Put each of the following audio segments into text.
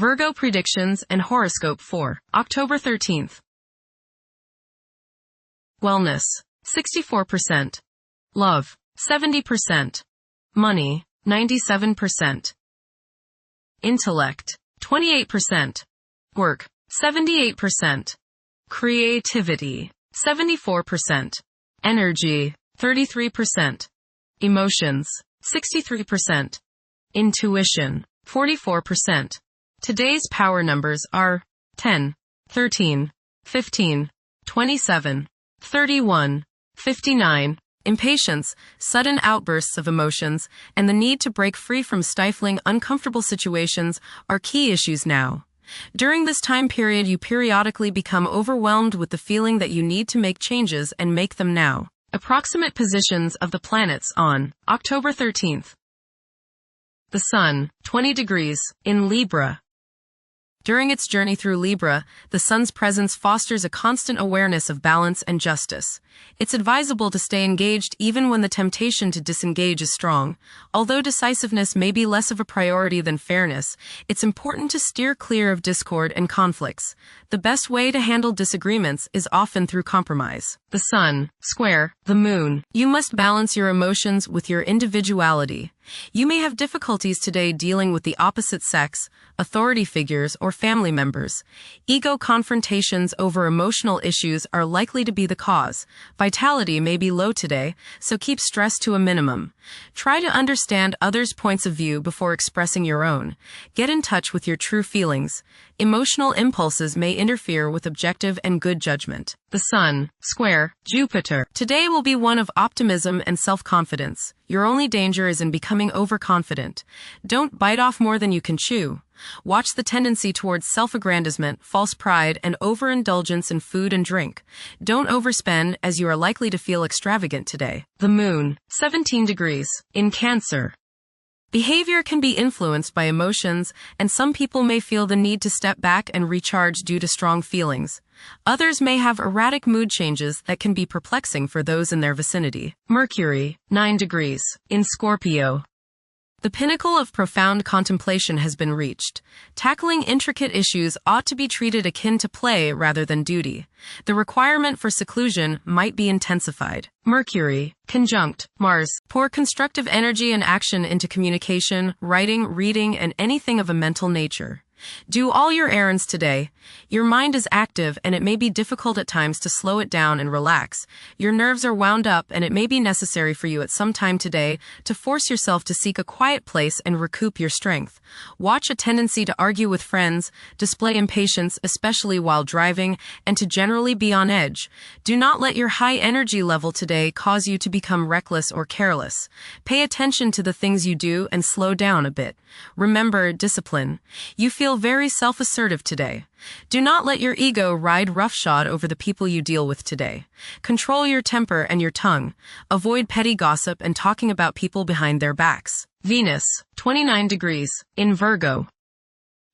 Virgo predictions and horoscope for October 13th. Wellness, 64%. Love, 70%. Money, 97%. Intellect, 28%. Work, 78%. Creativity, 74%. Energy, 33%. Emotions, 63%. Intuition, 44%. Today's power numbers are 10, 13, 15, 27, 31, 59. Impatience, sudden outbursts of emotions, and the need to break free from stifling, uncomfortable situations are key issues now. During this time period, you periodically become overwhelmed with the feeling that you need to make changes and make them now. Approximate positions of the planets on October 13th. The Sun, 20 degrees, in Libra. During its journey through Libra, the Sun's presence fosters a constant awareness of balance and justice. It's advisable to stay engaged even when the temptation to disengage is strong. Although decisiveness may be less of a priority than fairness, it's important to steer clear of discord and conflicts. The best way to handle disagreements is often through compromise. The Sun, square, the Moon. You must balance your emotions with your individuality. You may have difficulties today dealing with the opposite sex, authority figures, or family members. Ego confrontations over emotional issues are likely to be the cause. Vitality may be low today, so keep stress to a minimum. Try to understand others' points of view before expressing your own. Get in touch with your true feelings. Emotional impulses may interfere with objective and good judgment. The Sun, square, Jupiter. Today will be one of optimism and self-confidence. Your only danger is in becoming overconfident. Don't bite off more than you can chew. Watch the tendency towards self-aggrandizement, false pride, and overindulgence in food and drink. Don't overspend, as you are likely to feel extravagant today. The Moon, 17 degrees, in Cancer. Behavior can be influenced by emotions, and some people may feel the need to step back and recharge due to strong feelings. Others may have erratic mood changes that can be perplexing for those in their vicinity. Mercury, 9 degrees, in Scorpio. The pinnacle of profound contemplation has been reached. Tackling intricate issues ought to be treated akin to play rather than duty. The requirement for seclusion might be intensified. Mercury, conjunct Mars. Pour constructive energy and action into communication, writing, reading, and anything of a mental nature. Do all your errands today. Your mind is active and it may be difficult at times to slow it down and relax. Your nerves are wound up and it may be necessary for you at some time today to force yourself to seek a quiet place and recoup your strength. Watch a tendency to argue with friends, display impatience, especially while driving, and to generally be on edge. Do not let your high energy level today cause you to become reckless or careless. Pay attention to the things you do and slow down a bit. Remember discipline. You feel very self-assertive today. Do not let your ego ride roughshod over the people you deal with today. Control your temper and your tongue. Avoid petty gossip and talking about people behind their backs. Venus, 29 degrees, in Virgo.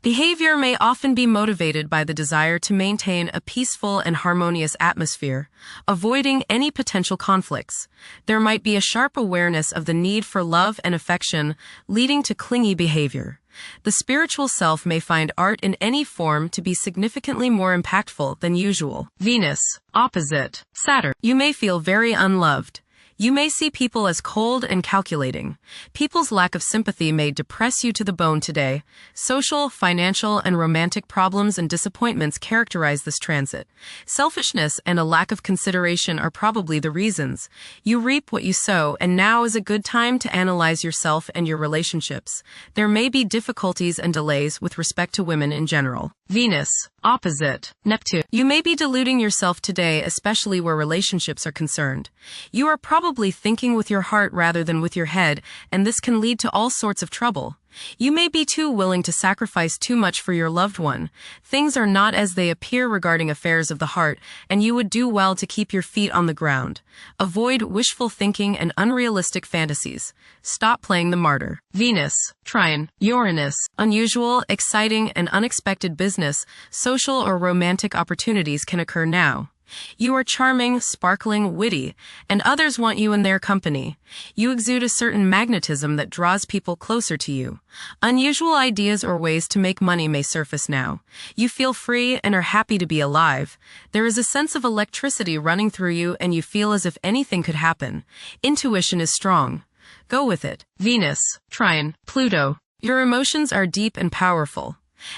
Behavior may often be motivated by the desire to maintain a peaceful and harmonious atmosphere, avoiding any potential conflicts. There might be a sharp awareness of the need for love and affection, leading to clingy behavior. The spiritual self may find art in any form to be significantly more impactful than usual. Venus, opposite Saturn. You may feel very unloved. You may see people as cold and calculating. People's lack of sympathy may depress you to the bone today. Social, financial, and romantic problems and disappointments characterize this transit. Selfishness and a lack of consideration are probably the reasons. You reap what you sow, and now is a good time to analyze yourself and your relationships. There may be difficulties and delays with respect to women in general. Venus, opposite Neptune. You may be deluding yourself today, especially where relationships are concerned. You are probably thinking with your heart rather than with your head, and this can lead to all sorts of trouble. You may be too willing to sacrifice too much for your loved one. Things are not as they appear regarding affairs of the heart, and you would do well to keep your feet on the ground. Avoid wishful thinking and unrealistic fantasies. Stop playing the martyr. Venus, trine Uranus. Unusual, exciting, and unexpected business, social, or romantic opportunities can occur now. You are charming, sparkling, witty, and others want you in their company. You exude a certain magnetism that draws people closer to you. Unusual ideas or ways to make money may surface now. You feel free and are happy to be alive. There is a sense of electricity running through you and you feel as if anything could happen. Intuition is strong. Go with it. Venus, Trine, Pluto. Your emotions are deep and powerful.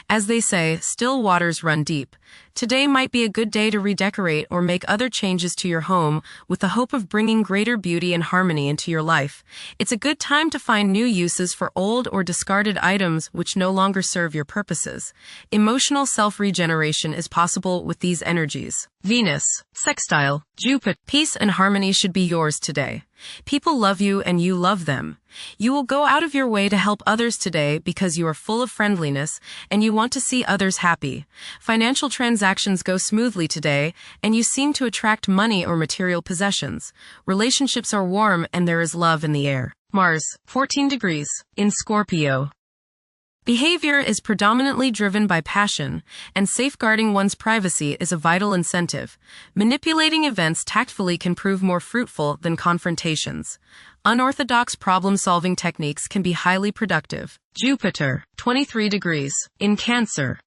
As they say, still waters run deep. Today might be a good day to redecorate or make other changes to your home with the hope of bringing greater beauty and harmony into your life. It's a good time to find new uses for old or discarded items which no longer serve your purposes. Emotional self-regeneration is possible with these energies. Venus, sextile, Jupiter. Peace and harmony should be yours today. People love you and you love them. You will go out of your way to help others today because you are full of friendliness and you want to see others happy. Financial transactions go smoothly today and you seem to attract money or material possessions. Relationships are warm and there is love in the air. Mars, 14 degrees, in Scorpio. Behavior is predominantly driven by passion, and safeguarding one's privacy is a vital incentive. Manipulating events tactfully can prove more fruitful than confrontations. Unorthodox problem-solving techniques can be highly productive. Jupiter, 23 degrees, in Cancer.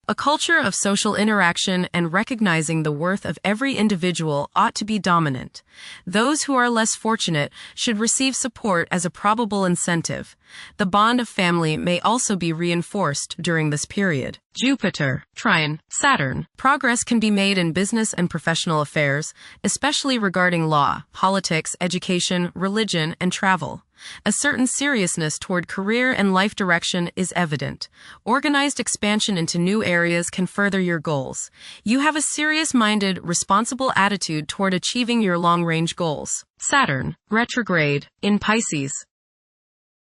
A culture of social interaction and recognizing the worth of every individual ought to be dominant. Those who are less fortunate should receive support as a probable incentive. The bond of family may also be reinforced during this period. Jupiter, Trine, Saturn. Progress can be made in business and professional affairs, especially regarding law, politics, education, religion, and travel. A certain seriousness toward career and life direction is evident. Organized expansion into new areas can further your goals. You have a serious-minded, responsible attitude toward achieving your long-range goals. Saturn, retrograde, in Pisces.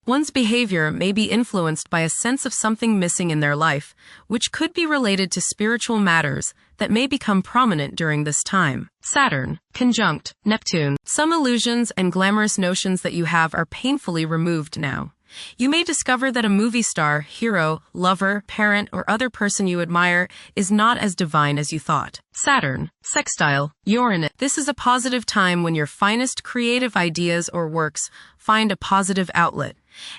One's behavior may be influenced by a sense of something missing in their life, which could be related to spiritual matters that may become prominent during this time. Saturn, conjunct Neptune. Some illusions and glamorous notions that you have are painfully removed now. You may discover that a movie star, hero, lover, parent, or other person you admire is not as divine as you thought. Saturn, sextile, Uranus. This is a positive time when your finest creative ideas or works find a positive outlet.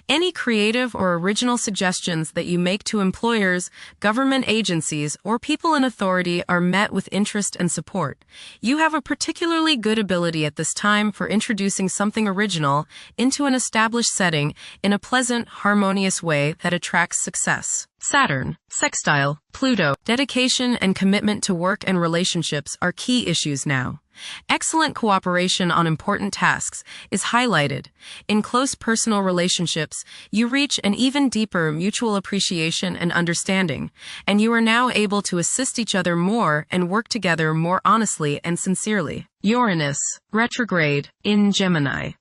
Any creative or original suggestions that you make to employers, government agencies, or people in authority are met with interest and support. You have a particularly good ability at this time for introducing something original into an established setting in a pleasant, harmonious way that attracts success. Saturn, sextile, Pluto. Dedication and commitment to work and relationships are key issues now. Excellent cooperation on important tasks is highlighted. In close personal relationships, you reach an even deeper mutual appreciation and understanding, and you are now able to assist each other more and work together more honestly and sincerely. Uranus, retrograde, in Gemini.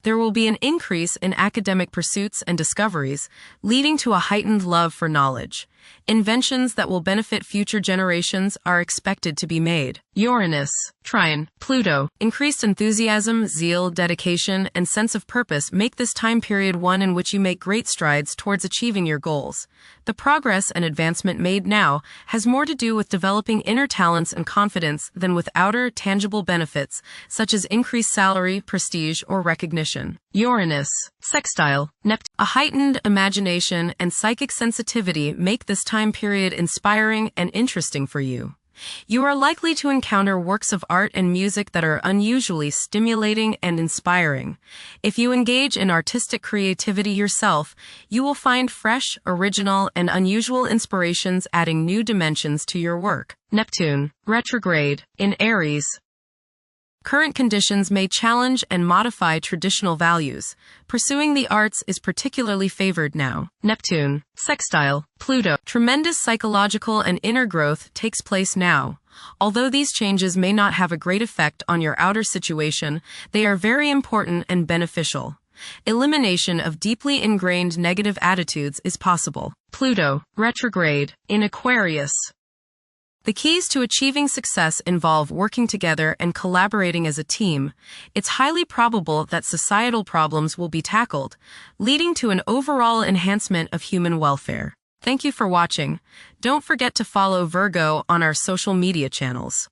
There will be an increase in academic pursuits and discoveries, leading to a heightened love for knowledge. Inventions that will benefit future generations are expected to be made. Uranus, Trine, Pluto. Increased enthusiasm, zeal, dedication, and sense of purpose make this time period one in which you make great strides towards achieving your goals. The progress and advancement made now has more to do with developing inner talents and confidence than with outer, tangible benefits, such as increased salary, prestige, or recognition. Uranus, sextile, Neptune. A heightened imagination and psychic sensitivity make this time period inspiring and interesting for you. You are likely to encounter works of art and music that are unusually stimulating and inspiring. If you engage in artistic creativity yourself, you will find fresh, original, and unusual inspirations adding new dimensions to your work. Neptune, retrograde, in Aries. Current conditions may challenge and modify traditional values. Pursuing the arts is particularly favored now. Neptune, sextile, Pluto. Tremendous psychological and inner growth takes place now. Although these changes may not have a great effect on your outer situation, they are very important and beneficial. Elimination of deeply ingrained negative attitudes is possible. Pluto, retrograde, in Aquarius. The keys to achieving success involve working together and collaborating as a team. It's highly probable that societal problems will be tackled, leading to an overall enhancement of human welfare. Thank you for watching. Don't forget to follow Virgo on our social media channels.